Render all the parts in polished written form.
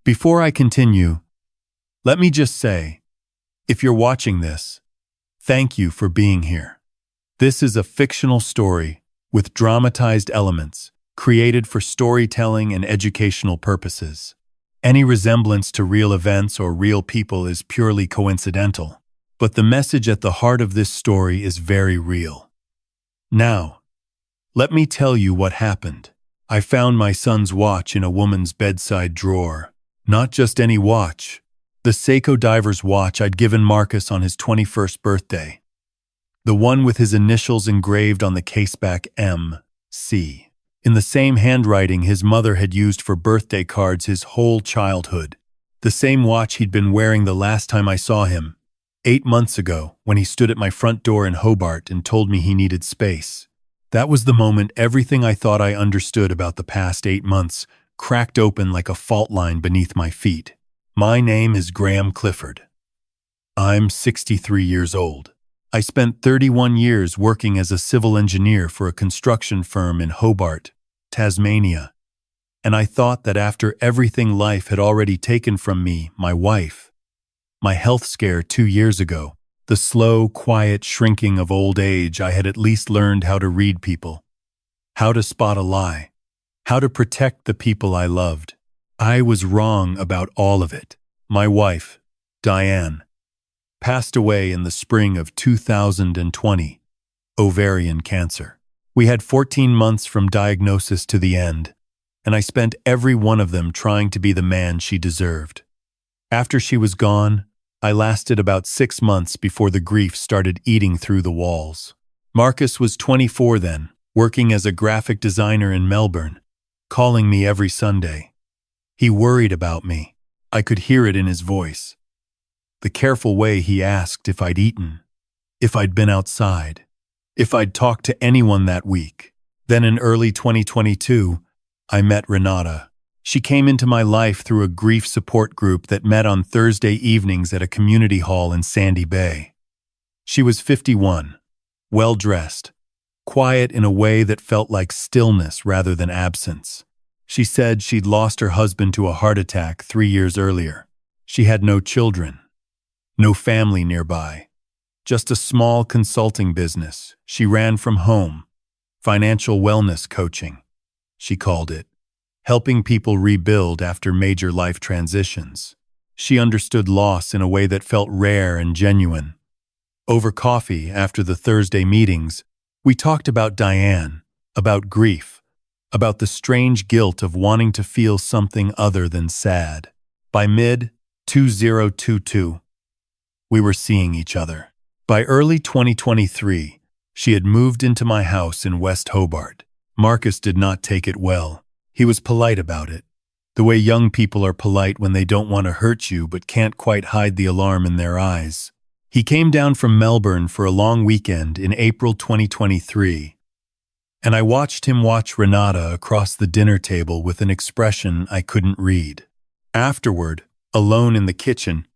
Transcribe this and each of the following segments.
Before I continue, let me just say, if you're watching this, thank you for being here. This is a fictional story with dramatized elements, created for storytelling and educational purposes. Any resemblance to real events or real people is purely coincidental, but the message at the heart of this story is very real. Now, let me tell you what happened. I found my son's watch in a woman's bedside drawer. Not just any watch, the Seiko diver's watch I'd given Marcus on his 21st birthday. The one with his initials engraved on the caseback M.C. in the same handwriting his mother had used for birthday cards his whole childhood. The same watch he'd been wearing the last time I saw him, 8 months ago, when he stood at my front door in Hobart and told me he needed space. That was the moment everything I thought I understood about the past 8 months cracked open like a fault line beneath my feet. My name is Graham Clifford. I'm 63 years old. I spent 31 years working as a civil engineer for a construction firm in Hobart, Tasmania, and I thought that after everything life had already taken from me, my wife, my health scare 2 years ago, the slow, quiet shrinking of old age, I had at least learned how to read people, how to spot a lie, how to protect the people I loved. I was wrong about all of it. My wife, Diane, passed away in the spring of 2020, ovarian cancer. We had 14 months from diagnosis to the end, and I spent every one of them trying to be the man she deserved. After she was gone, I lasted about 6 months before the grief started eating through the walls. Marcus was 24 then, working as a graphic designer in Melbourne, calling me every Sunday. He worried about me. I could hear it in his voice. The careful way he asked if I'd eaten, if I'd been outside, if I'd talked to anyone that week. Then in early 2022, I met Renata. She came into my life through a grief support group that met on Thursday evenings at a community hall in Sandy Bay. She was 51, well-dressed, quiet in a way that felt like stillness rather than absence. She said she'd lost her husband to a heart attack 3 years earlier. She had no children, no family nearby, just a small consulting business she ran from home, financial wellness coaching, she called it, helping people rebuild after major life transitions. She understood loss in a way that felt rare and genuine. Over coffee after the Thursday meetings, we talked about Diane, about grief, about the strange guilt of wanting to feel something other than sad. By mid-2022, we were seeing each other. By early 2023, she had moved into my house in West Hobart. Marcus did not take it well. He was polite about it, the way young people are polite when they don't want to hurt you but can't quite hide the alarm in their eyes. He came down from Melbourne for a long weekend in April 2023, and I watched him watch Renata across the dinner table with an expression I couldn't read. Afterward, alone in the kitchen,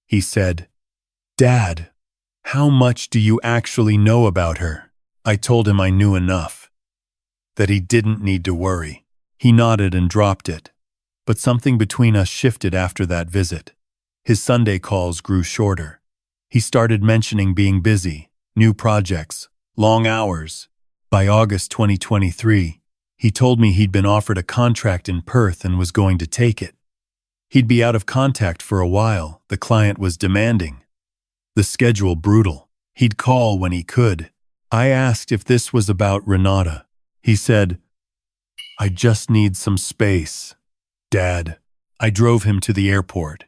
he said, "Dad, how much do you actually know about her?" I told him I knew enough, that he didn't need to worry. He nodded and dropped it, but something between us shifted after that visit. His Sunday calls grew shorter. He started mentioning being busy, new projects, long hours. By August 2023, he told me he'd been offered a contract in Perth and was going to take it. He'd be out of contact for a while, the client was demanding. The schedule brutal. He'd call when he could. I asked if this was about Renata. He said, "I just need some space, Dad." I drove him to the airport.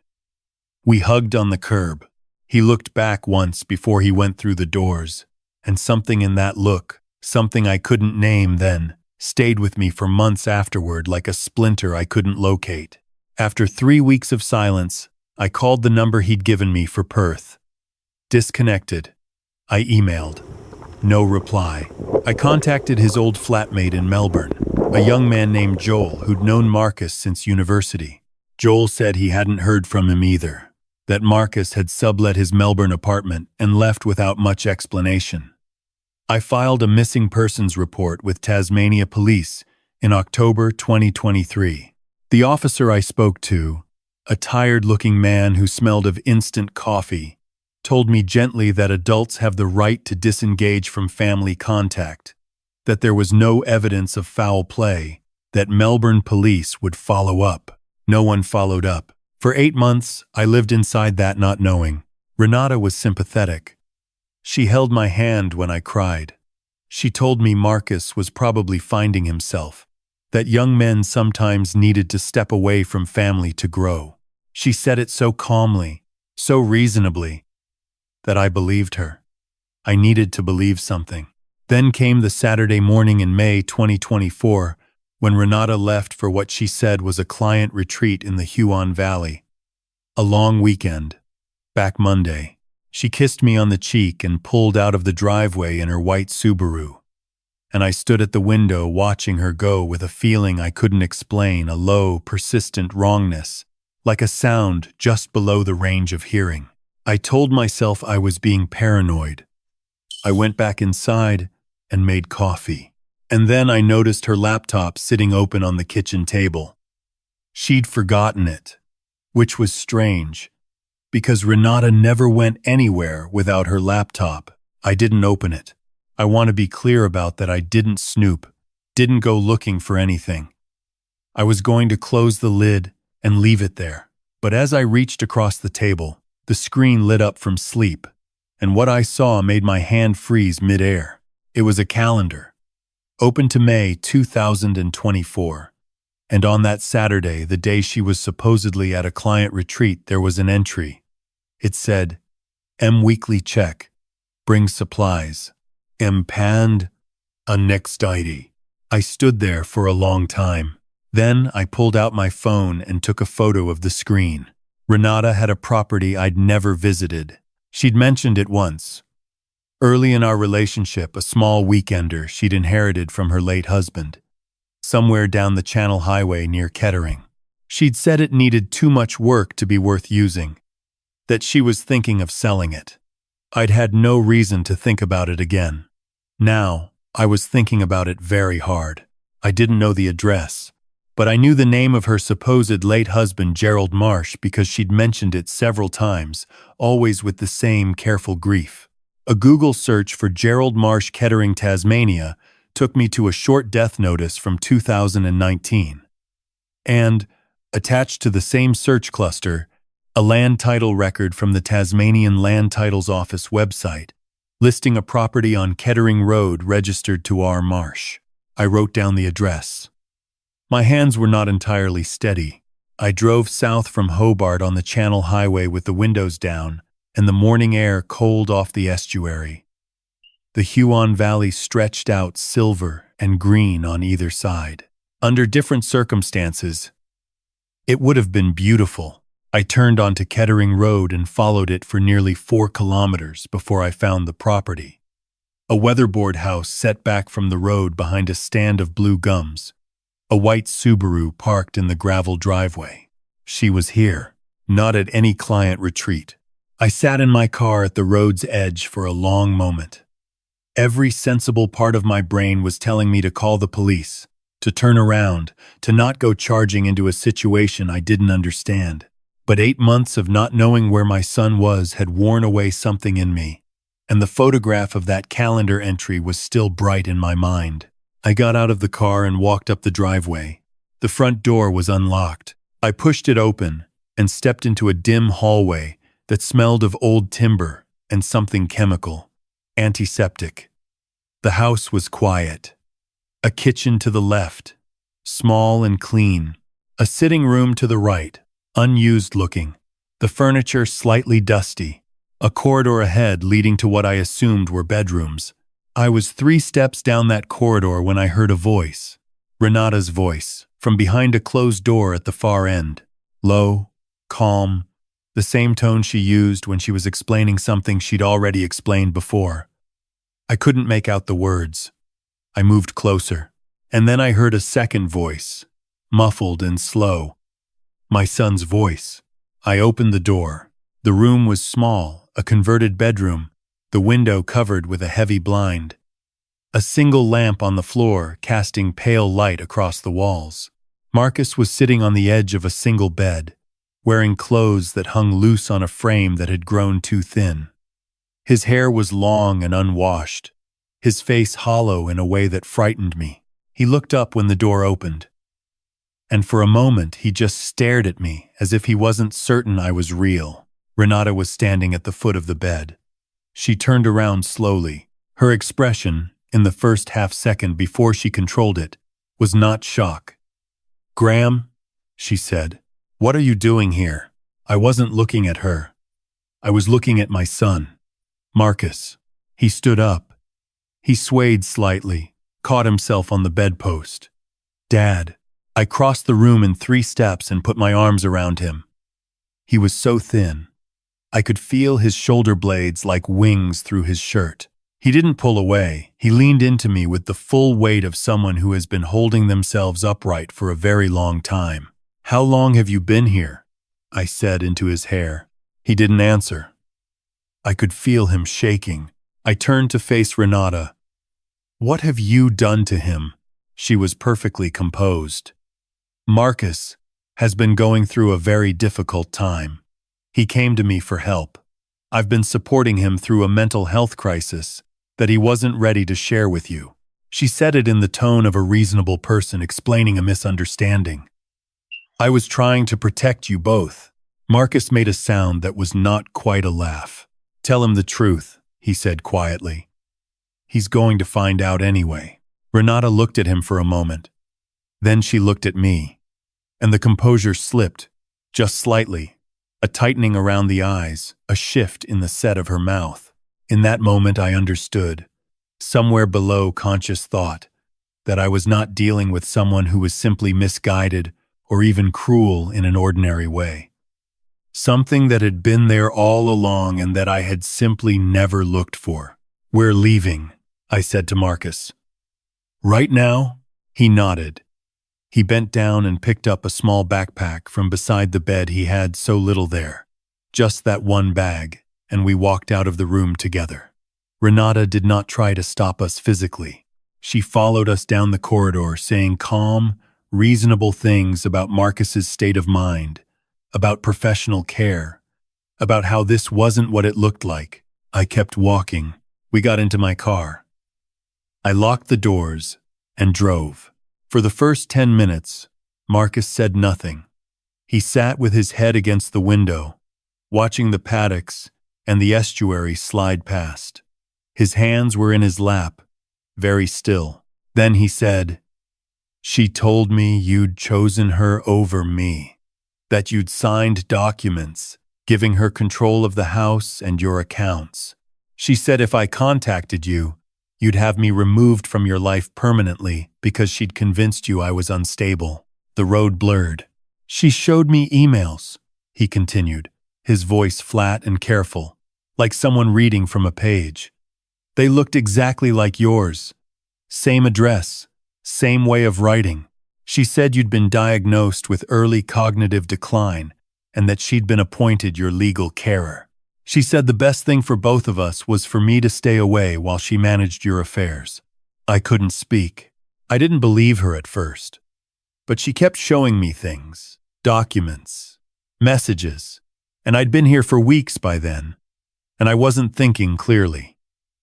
We hugged on the curb. He looked back once before he went through the doors, and something in that look, something I couldn't name then, stayed with me for months afterward like a splinter I couldn't locate. After 3 weeks of silence, I called the number he'd given me for Perth. Disconnected. I emailed. No reply. I contacted his old flatmate in Melbourne, a young man named Joel who'd known Marcus since university. Joel said he hadn't heard from him either, that Marcus had sublet his Melbourne apartment and left without much explanation. I filed a missing persons report with Tasmania Police in October 2023. The officer I spoke to, a tired-looking man who smelled of instant coffee, told me gently that adults have the right to disengage from family contact, that there was no evidence of foul play, that Melbourne police would follow up. No one followed up. For 8 months, I lived inside that not knowing. Renata was sympathetic. She held my hand when I cried. She told me Marcus was probably finding himself, that young men sometimes needed to step away from family to grow. She said it so calmly, so reasonably, that I believed her. I needed to believe something. Then came the Saturday morning in May 2024, when Renata left for what she said was a client retreat in the Huon Valley. A long weekend. Back Monday, she kissed me on the cheek and pulled out of the driveway in her white Subaru. And I stood at the window watching her go with a feeling I couldn't explain, a low, persistent wrongness, like a sound just below the range of hearing. I told myself I was being paranoid. I went back inside and made coffee. And then I noticed her laptop sitting open on the kitchen table. She'd forgotten it, which was strange, because Renata never went anywhere without her laptop. I didn't open it. I want to be clear about that. I didn't snoop, didn't go looking for anything. I was going to close the lid and leave it there. But as I reached across the table, the screen lit up from sleep, and what I saw made my hand freeze midair. It was a calendar, open to May 2024. And on that Saturday, the day she was supposedly at a client retreat, there was an entry. It said, M weekly check, bring supplies, M panned, anxiety. I stood there for a long time. Then I pulled out my phone and took a photo of the screen. Renata had a property I'd never visited. She'd mentioned it once. Early in our relationship, a small weekender she'd inherited from her late husband, somewhere down the Channel Highway near Kettering. She'd said it needed too much work to be worth using, that she was thinking of selling it. I'd had no reason to think about it again. Now, I was thinking about it very hard. I didn't know the address, but I knew the name of her supposed late husband, Gerald Marsh, because she'd mentioned it several times, always with the same careful grief. A Google search for Gerald Marsh, Kettering, Tasmania, took me to a short death notice from 2019. And, attached to the same search cluster, a land title record from the Tasmanian Land Titles Office website, listing a property on Kettering Road registered to R. Marsh. I wrote down the address. My hands were not entirely steady. I drove south from Hobart on the Channel Highway with the windows down and the morning air cold off the estuary. The Huon Valley stretched out silver and green on either side. Under different circumstances, it would have been beautiful. I turned onto Kettering Road and followed it for nearly 4 kilometers before I found the property. A weatherboard house set back from the road behind a stand of blue gums. A white Subaru parked in the gravel driveway. She was here, not at any client retreat. I sat in my car at the road's edge for a long moment. Every sensible part of my brain was telling me to call the police, to turn around, to not go charging into a situation I didn't understand. But 8 months of not knowing where my son was had worn away something in me, and the photograph of that calendar entry was still bright in my mind. I got out of the car and walked up the driveway. The front door was unlocked. I pushed it open and stepped into a dim hallway that smelled of old timber and something chemical, antiseptic. The house was quiet. A kitchen to the left, small and clean. A sitting room to the right, unused looking. The furniture slightly dusty. A corridor ahead leading to what I assumed were bedrooms. I was 3 steps down that corridor when I heard a voice. Renata's voice, from behind a closed door at the far end. Low, calm, the same tone she used when she was explaining something she'd already explained before. I couldn't make out the words. I moved closer, and then I heard a second voice, muffled and slow. My son's voice. I opened the door. The room was small, a converted bedroom, the window covered with a heavy blind. A single lamp on the floor casting pale light across the walls. Marcus was sitting on the edge of a single bed, wearing clothes that hung loose on a frame that had grown too thin. His hair was long and unwashed, his face hollow in a way that frightened me. He looked up when the door opened, and for a moment he just stared at me as if he wasn't certain I was real. Renata was standing at the foot of the bed. She turned around slowly. Her expression, in the first half-second before she controlled it, was not shock. "Graham," she said, "what are you doing here?" I wasn't looking at her. I was looking at my son, Marcus. He stood up. He swayed slightly, caught himself on the bedpost. "Dad." I crossed the room in 3 steps and put my arms around him. He was so thin. I could feel his shoulder blades like wings through his shirt. He didn't pull away. He leaned into me with the full weight of someone who has been holding themselves upright for a very long time. "How long have you been here?" I said into his hair. He didn't answer. I could feel him shaking. I turned to face Renata. "What have you done to him?" She was perfectly composed. "Marcus has been going through a very difficult time. He came to me for help. I've been supporting him through a mental health crisis that he wasn't ready to share with you." She said it in the tone of a reasonable person explaining a misunderstanding. "I was trying to protect you both." Marcus made a sound that was not quite a laugh. "Tell him the truth," he said quietly. "He's going to find out anyway." Renata looked at him for a moment. Then she looked at me, and the composure slipped, just slightly, a tightening around the eyes, a shift in the set of her mouth. In that moment I understood, somewhere below conscious thought, that I was not dealing with someone who was simply misguided or even cruel in an ordinary way. Something that had been there all along and that I had simply never looked for. "We're leaving," I said to Marcus. "Right now?" He nodded. He bent down and picked up a small backpack from beside the bed. He had so little there, just that one bag, and we walked out of the room together. Renata did not try to stop us physically. She followed us down the corridor, saying calm, reasonable things about Marcus's state of mind, about professional care, about how this wasn't what it looked like. I kept walking. We got into my car. I locked the doors and drove. For the first 10 minutes, Marcus said nothing. He sat with his head against the window, watching the paddocks and the estuary slide past. His hands were in his lap, very still. Then he said, "She told me you'd chosen her over me, that you'd signed documents, giving her control of the house and your accounts. She said if I contacted you, you'd have me removed from your life permanently because she'd convinced you I was unstable." The road blurred. "She showed me emails," he continued, his voice flat and careful, like someone reading from a page. "They looked exactly like yours. Same address, same way of writing. She said you'd been diagnosed with early cognitive decline and that she'd been appointed your legal carer. She said the best thing for both of us was for me to stay away while she managed your affairs." I couldn't speak. I didn't believe her at first. But she kept showing me things, documents, messages, and I'd been here for weeks by then, and I wasn't thinking clearly.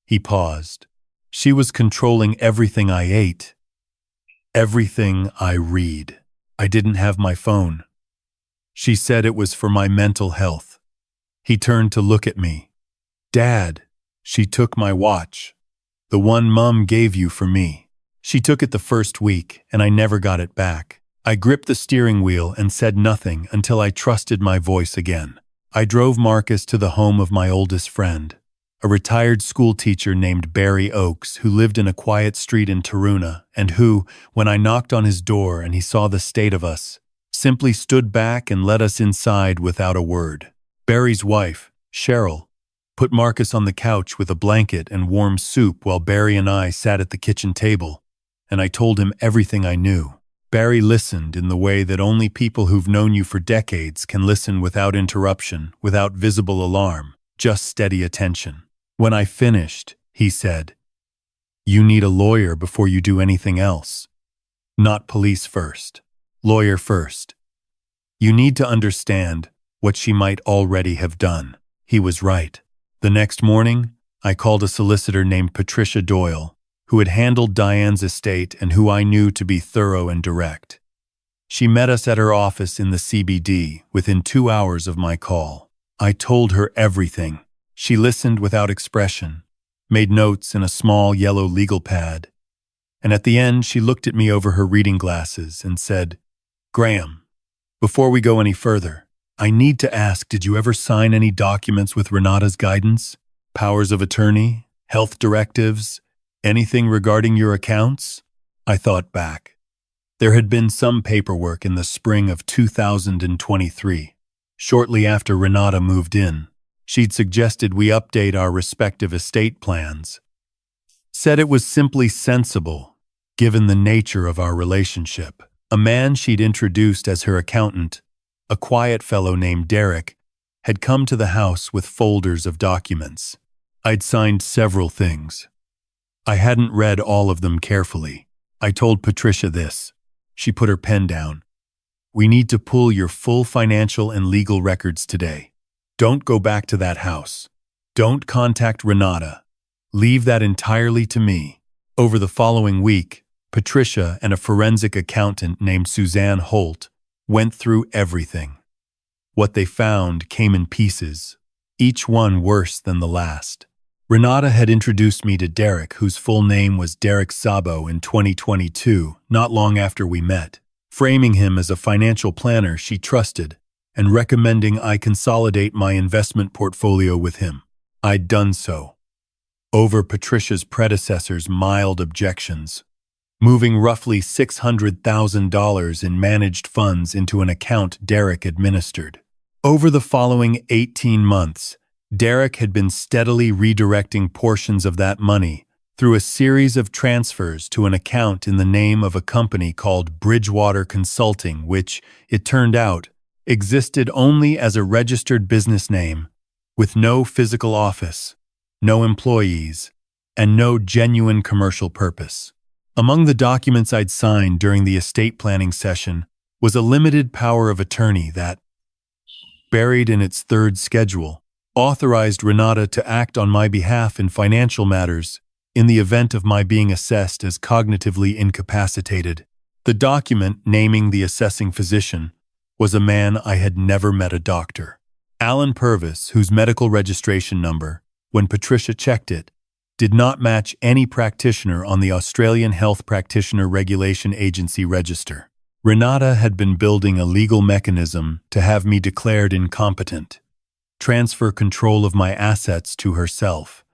He paused. "She was controlling everything I ate, everything I read. I didn't have my phone. She said it was for my mental health." He turned to look at me. "Dad, she took my watch, the one Mum gave you for me. She took it the first week, and I never got it back." I gripped the steering wheel and said nothing until I trusted my voice again. I drove Marcus to the home of my oldest friend, a retired school teacher named Barry Oakes who lived in a quiet street in Taruna and who, when I knocked on his door and he saw the state of us, simply stood back and let us inside without a word. Barry's wife, Cheryl, put Marcus on the couch with a blanket and warm soup while Barry and I sat at the kitchen table, and I told him everything I knew. Barry listened in the way that only people who've known you for decades can listen, without interruption, without visible alarm, just steady attention. When I finished, he said, "You need a lawyer before you do anything else. Not police first. Lawyer first. You need to understand what she might already have done. He was right. The next morning, I called a solicitor named Patricia Doyle, who had handled Diane's estate and who I knew to be thorough and direct. She met us at her office in the CBD within 2 hours of my call. I told her everything. She listened without expression, made notes in a small yellow legal pad, and at the end she looked at me over her reading glasses and said, "Graham, before we go any further, I need to ask, did you ever sign any documents with Renata's guidance? Powers of attorney? Health directives? Anything regarding your accounts?" I thought back. There had been some paperwork in the spring of 2023. Shortly after Renata moved in, she'd suggested we update our respective estate plans. Said it was simply sensible, given the nature of our relationship. A man she'd introduced as her accountant, a quiet fellow named Derek, had come to the house with folders of documents. I'd signed several things. I hadn't read all of them carefully. I told Patricia this. She put her pen down. "We need to pull your full financial and legal records today. Don't go back to that house. Don't contact Renata. Leave that entirely to me." Over the following week, Patricia and a forensic accountant named Suzanne Holt went through everything. What they found came in pieces, each one worse than the last. Renata had introduced me to Derek, whose full name was Derek Sabo, in 2022, not long after we met, framing him as a financial planner she trusted and recommending I consolidate my investment portfolio with him. I'd done so, over Patricia's predecessor's mild objections, moving roughly $600,000 in managed funds into an account Derek administered. Over the following 18 months, Derek had been steadily redirecting portions of that money through a series of transfers to an account in the name of a company called Bridgewater Consulting, which, it turned out, existed only as a registered business name, with no physical office, no employees, and no genuine commercial purpose. Among the documents I'd signed during the estate planning session was a limited power of attorney that, buried in its third schedule, authorized Renata to act on my behalf in financial matters in the event of my being assessed as cognitively incapacitated. The document naming the assessing physician was a man I had never met, a doctor, Alan Purvis, whose medical registration number, when Patricia checked it, did not match any practitioner on the Australian Health Practitioner Regulation Agency register. Renata had been building a legal mechanism to have me declared incompetent, transfer control of my assets to herself,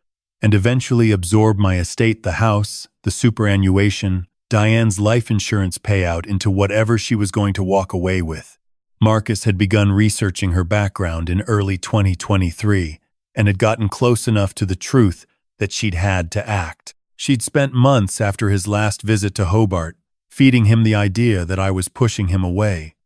and eventually absorb my estate, the house, the superannuation, Diane's life insurance payout into whatever she was going to walk away with. Marcus had begun researching her background in early 2023 and had gotten close enough to the truth that she'd had to act. She'd spent months after his last visit to Hobart feeding him the idea that I was pushing him away,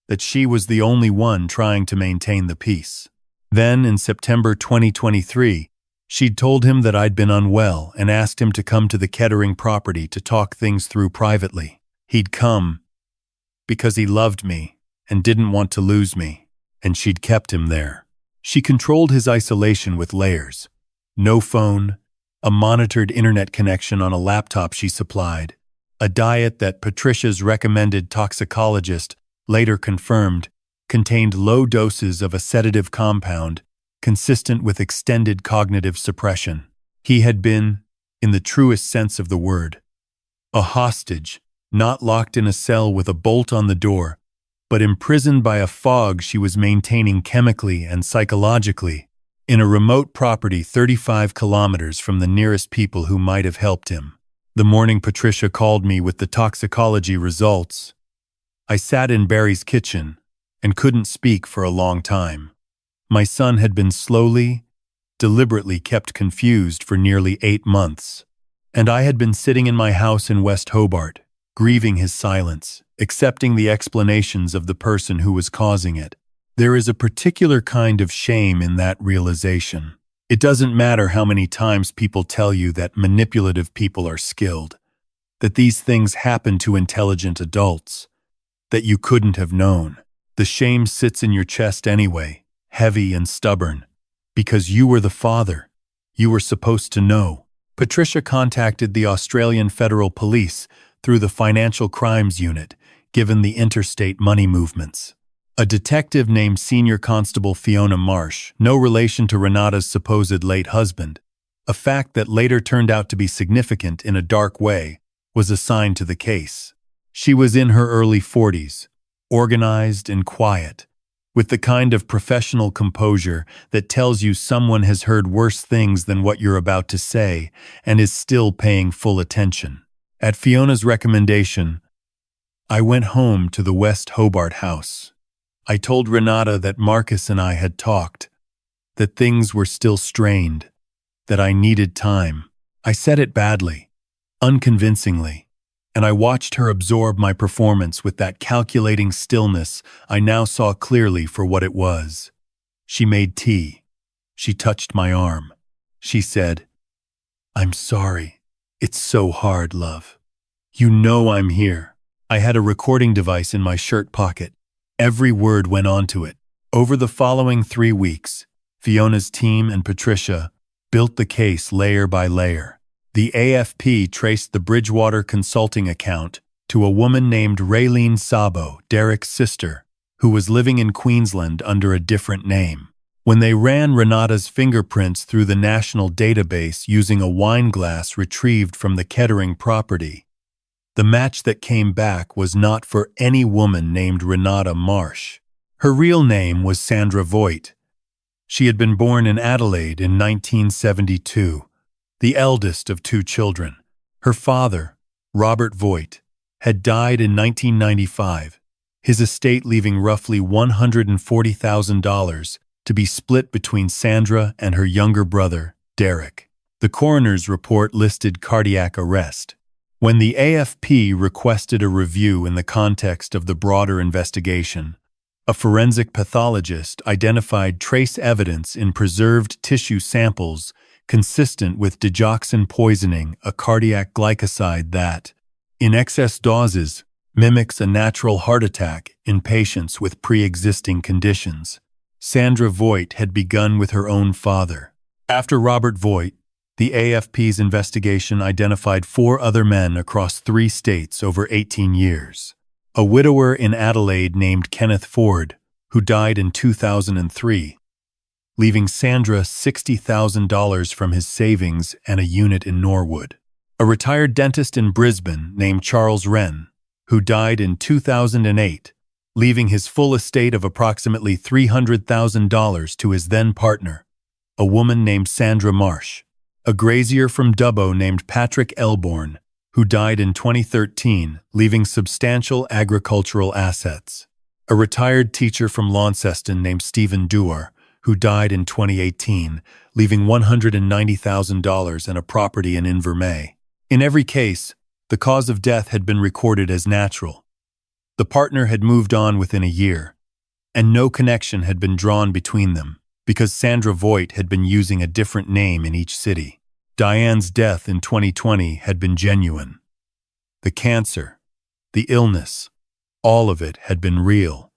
that she was the only one trying to maintain the peace. Then, in September 2023, she'd told him that I'd been unwell and asked him to come to the Kettering property to talk things through privately. He'd come because he loved me and didn't want to lose me, and she'd kept him there. She controlled his isolation with layers. No phone, a monitored internet connection on a laptop she supplied, a diet that Patricia's recommended toxicologist later confirmed contained low doses of a sedative compound consistent with extended cognitive suppression. He had been, in the truest sense of the word, a hostage, not locked in a cell with a bolt on the door, but imprisoned by a fog she was maintaining chemically and psychologically in a remote property 35 kilometers from the nearest people who might have helped him. The morning Patricia called me with the toxicology results, I sat in Barry's kitchen and couldn't speak for a long time. My son had been slowly, deliberately kept confused for nearly 8 months, and I had been sitting in my house in West Hobart, grieving his silence, accepting the explanations of the person who was causing it. There is a particular kind of shame in that realization. It doesn't matter how many times people tell you that manipulative people are skilled, that these things happen to intelligent adults. that you couldn't have known. The shame sits in your chest anyway, heavy and stubborn, because you were the father. You were supposed to know. Patricia contacted the Australian Federal Police through the Financial Crimes Unit, given the interstate money movements. A detective named Senior Constable Fiona Marsh, no relation to Renata's supposed late husband, a fact that later turned out to be significant in a dark way, was assigned to the case. She was in her early 40s, organized and quiet, with the kind of professional composure that tells you someone has heard worse things than what you're about to say and is still paying full attention. At Fiona's recommendation, I went home to the West Hobart house. I told Renata that Marcus and I had talked, that things were still strained, that I needed time. I said it badly, unconvincingly, and I watched her absorb my performance with that calculating stillness I now saw clearly for what it was. She made tea. She touched my arm. She said, "I'm sorry. It's so hard, love. You know I'm here." I had a recording device in my shirt pocket. Every word went onto it. Over the following 3 weeks, Fiona's team and Patricia built the case layer by layer. The AFP traced the Bridgewater consulting account to a woman named Raylene Sabo, Derek's sister, who was living in Queensland under a different name. When they ran Renata's fingerprints through the national database using a wine glass retrieved from the Kettering property, the match that came back was not for any woman named Renata Marsh. Her real name was Sandra Voigt. She had been born in Adelaide in 1972, the eldest of 2 children. Her father, Robert Voigt, had died in 1995, his estate leaving roughly $140,000 to be split between Sandra and her younger brother, Derek. The coroner's report listed cardiac arrest. When the AFP requested a review in the context of the broader investigation, a forensic pathologist identified trace evidence in preserved tissue samples consistent with digoxin poisoning, a cardiac glycoside that, in excess doses, mimics a natural heart attack in patients with pre-existing conditions. Sandra Voigt had begun with her own father. After Robert Voigt, the AFP's investigation identified 4 other men across 3 states over 18 years. A widower in Adelaide named Kenneth Ford, who died in 2003, leaving Sandra $60,000 from his savings and a unit in Norwood. A retired dentist in Brisbane named Charles Wren, who died in 2008, leaving his full estate of approximately $300,000 to his then-partner, a woman named Sandra Marsh. A grazier from Dubbo named Patrick Elborn, who died in 2013, leaving substantial agricultural assets. A retired teacher from Launceston named Stephen Dewar, who died in 2018, leaving $190,000 and a property in Invermay. In every case, the cause of death had been recorded as natural. The partner had moved on within a year, and no connection had been drawn between them, because Sandra Voigt had been using a different name in each city. Diane's death in 2020 had been genuine. The cancer, the illness, all of it had been real,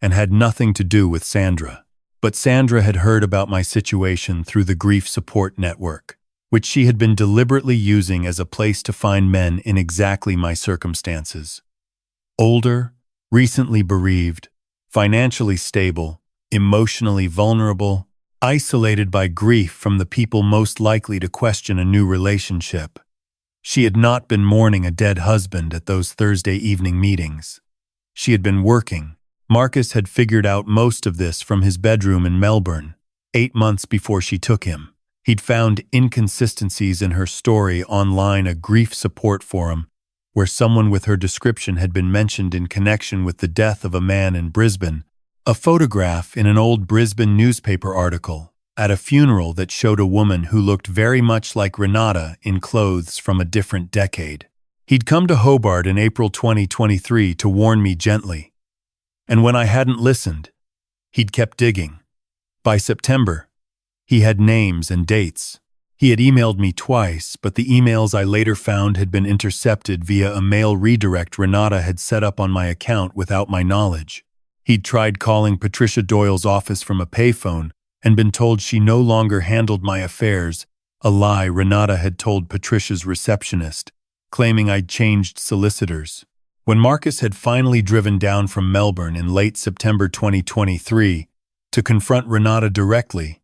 and had nothing to do with Sandra. But Sandra had heard about my situation through the grief support network, which she had been deliberately using as a place to find men in exactly my circumstances. Older, recently bereaved, financially stable, emotionally vulnerable, isolated by grief from the people most likely to question a new relationship. She had not been mourning a dead husband at those Thursday evening meetings. She had been working. Marcus had figured out most of this from his bedroom in Melbourne, 8 months before she took him. He'd found inconsistencies in her story online, a grief support forum, where someone with her description had been mentioned in connection with the death of a man in Brisbane, a photograph in an old Brisbane newspaper article, at a funeral that showed a woman who looked very much like Renata in clothes from a different decade. He'd come to Hobart in April 2023 to warn me gently, and when I hadn't listened, he'd kept digging. By September, he had names and dates. He had emailed me twice, but the emails I later found had been intercepted via a mail redirect Renata had set up on my account without my knowledge. He'd tried calling Patricia Doyle's office from a payphone and been told she no longer handled my affairs, a lie Renata had told Patricia's receptionist, claiming I'd changed solicitors. When Marcus had finally driven down from Melbourne in late September 2023 to confront Renata directly,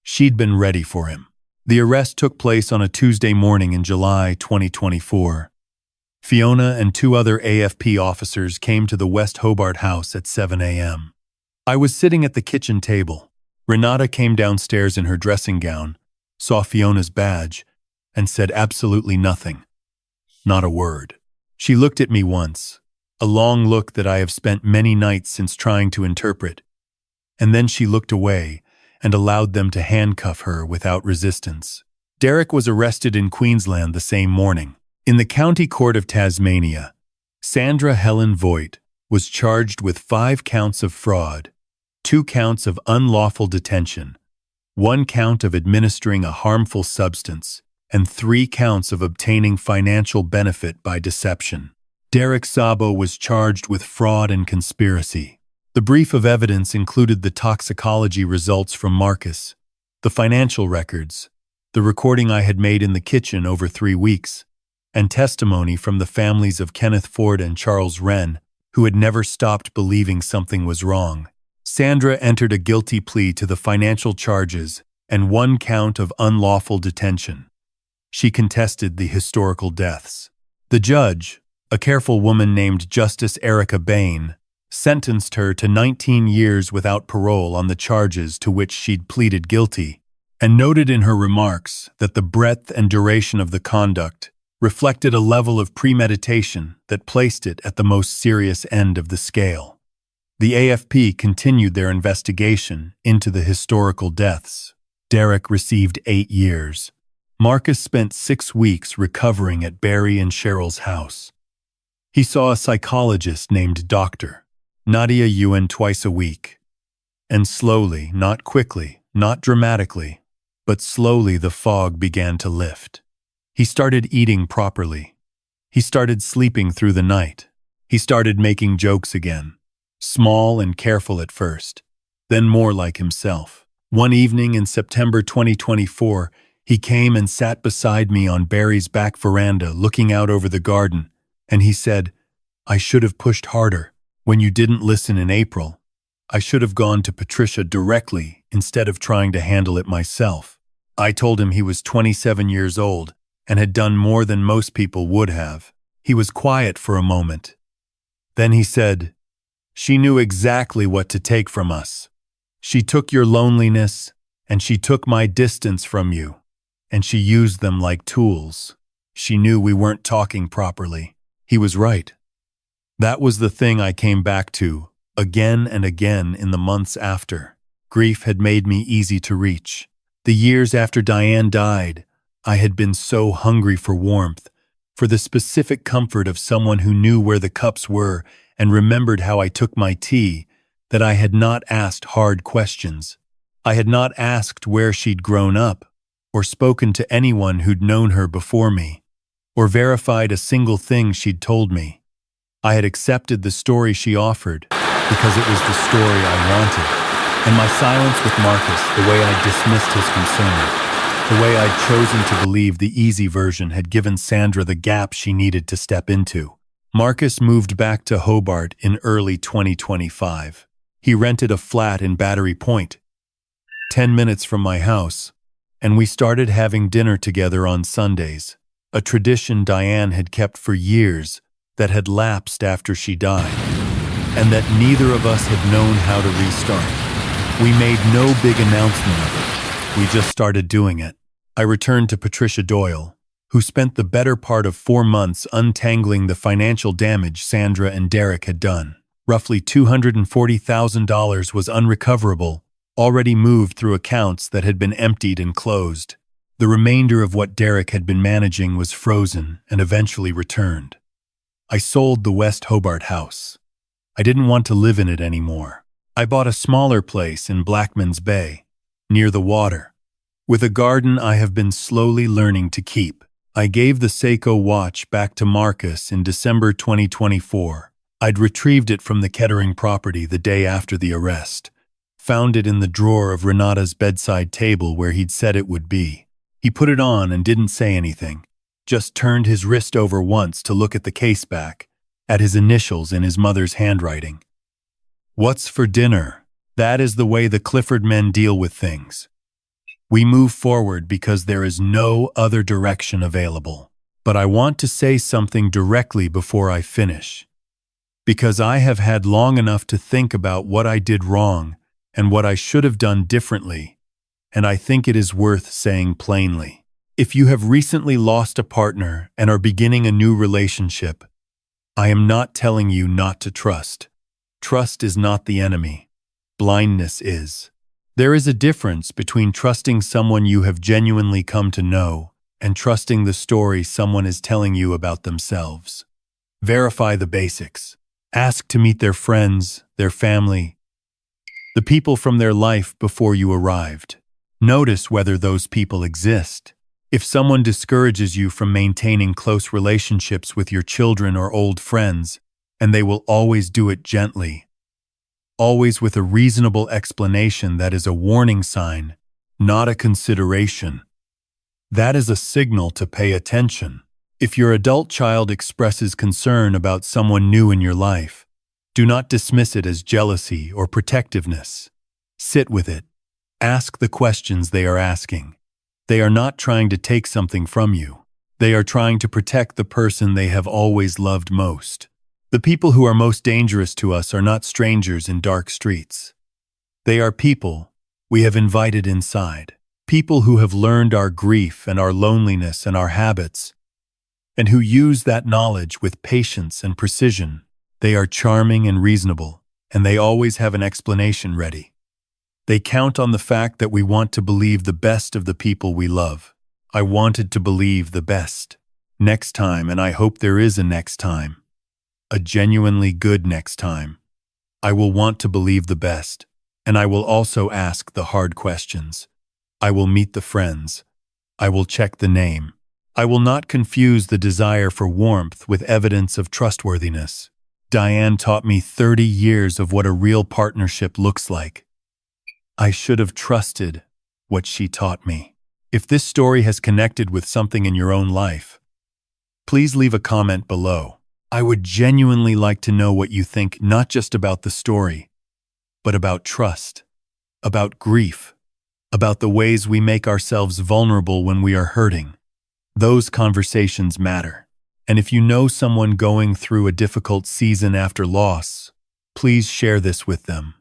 she'd been ready for him. The arrest took place on a Tuesday morning in July 2024. Fiona and two other AFP officers came to the West Hobart house at 7 a.m. I was sitting at the kitchen table. Renata came downstairs in her dressing gown, saw Fiona's badge, and said absolutely nothing. Not a word. She looked at me once, a long look that I have spent many nights since trying to interpret, and then she looked away and allowed them to handcuff her without resistance. Derek was arrested in Queensland the same morning. In the County Court of Tasmania, Sandra Helen Voigt was charged with 5 counts of fraud, 2 counts of unlawful detention, 1 count of administering a harmful substance, and 3 counts of obtaining financial benefit by deception. Derek Szabo was charged with fraud and conspiracy. The brief of evidence included the toxicology results from Marcus, the financial records, the recording I had made in the kitchen over 3 weeks, and testimony from the families of Kenneth Ford and Charles Wren, who had never stopped believing something was wrong. Sandra entered a guilty plea to the financial charges and 1 count of unlawful detention. She contested the historical deaths. The judge, a careful woman named Justice Erica Bain, sentenced her to 19 years without parole on the charges to which she'd pleaded guilty, and noted in her remarks that the breadth and duration of the conduct reflected a level of premeditation that placed it at the most serious end of the scale. The AFP continued their investigation into the historical deaths. Derek received 8 years. Marcus spent 6 weeks recovering at Barry and Cheryl's house. He saw a psychologist named Dr. Nadia Ewan twice a week. And slowly, not quickly, not dramatically, but slowly the fog began to lift. He started eating properly. He started sleeping through the night. He started making jokes again. Small and careful at first, then more like himself. One evening in September 2024, he came and sat beside me on Barry's back veranda looking out over the garden, and he said, "I should have pushed harder. When you didn't listen in April, I should have gone to Patricia directly instead of trying to handle it myself." I told him he was 27 years old and had done more than most people would have. He was quiet for a moment. Then he said, "She knew exactly what to take from us. She took your loneliness, and she took my distance from you, and she used them like tools. She knew we weren't talking properly." He was right. That was the thing I came back to, again and again in the months after. Grief had made me easy to reach. The years after Diane died, I had been so hungry for warmth, for the specific comfort of someone who knew where the cups were and remembered how I took my tea, that I had not asked hard questions. I had not asked where she'd grown up, or spoken to anyone who'd known her before me, or verified a single thing she'd told me. I had accepted the story she offered because it was the story I wanted, and my silence with Marcus, the way I dismissed his concern, the way I'd chosen to believe the easy version had given Sandra the gap she needed to step into. Marcus moved back to Hobart in early 2025. He rented a flat in Battery Point, 10 minutes from my house, and we started having dinner together on Sundays, a tradition Diane had kept for years that had lapsed after she died, and that neither of us had known how to restart. We made no big announcement of it. We just started doing it. I returned to Patricia Doyle, who spent the better part of 4 months untangling the financial damage Sandra and Derek had done. Roughly $240,000 was unrecoverable, already moved through accounts that had been emptied and closed. The remainder of what Derek had been managing was frozen and eventually returned. I sold the West Hobart house. I didn't want to live in it anymore. I bought a smaller place in Blackman's Bay, near the water. With a garden I have been slowly learning to keep. I gave the Seiko watch back to Marcus in December 2024. I'd retrieved it from the Kettering property the day after the arrest. Found it in the drawer of Renata's bedside table where he'd said it would be. He put it on and didn't say anything, just turned his wrist over once to look at the case back, at his initials in his mother's handwriting. What's for dinner? That is the way the Clifford men deal with things. We move forward because there is no other direction available. But I want to say something directly before I finish. Because I have had long enough to think about what I did wrong and what I should have done differently, and I think it is worth saying plainly. If you have recently lost a partner and are beginning a new relationship, I am not telling you not to trust. Trust is not the enemy. Blindness is. There is a difference between trusting someone you have genuinely come to know and trusting the story someone is telling you about themselves. Verify the basics. Ask to meet their friends, their family, the people from their life before you arrived. Notice whether those people exist. If someone discourages you from maintaining close relationships with your children or old friends, and they will always do it gently, always with a reasonable explanation, that is a warning sign, not a consideration. That is a signal to pay attention. If your adult child expresses concern about someone new in your life, do not dismiss it as jealousy or protectiveness. Sit with it. Ask the questions they are asking. They are not trying to take something from you. They are trying to protect the person they have always loved most. The people who are most dangerous to us are not strangers in dark streets. They are people we have invited inside. People who have learned our grief and our loneliness and our habits, and who use that knowledge with patience and precision. They are charming and reasonable, and they always have an explanation ready. They count on the fact that we want to believe the best of the people we love. I wanted to believe the best. Next time, and I hope there is a next time. A genuinely good next time. I will want to believe the best, and I will also ask the hard questions. I will meet the friends. I will check the name. I will not confuse the desire for warmth with evidence of trustworthiness. Diane taught me 30 years of what a real partnership looks like. I should have trusted what she taught me. If this story has connected with something in your own life, please leave a comment below. I would genuinely like to know what you think, not just about the story, but about trust, about grief, about the ways we make ourselves vulnerable when we are hurting. Those conversations matter. And if you know someone going through a difficult season after loss, please share this with them.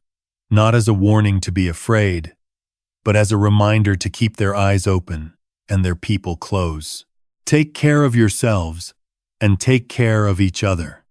Not as a warning to be afraid, but as a reminder to keep their eyes open and their people close. Take care of yourselves and take care of each other.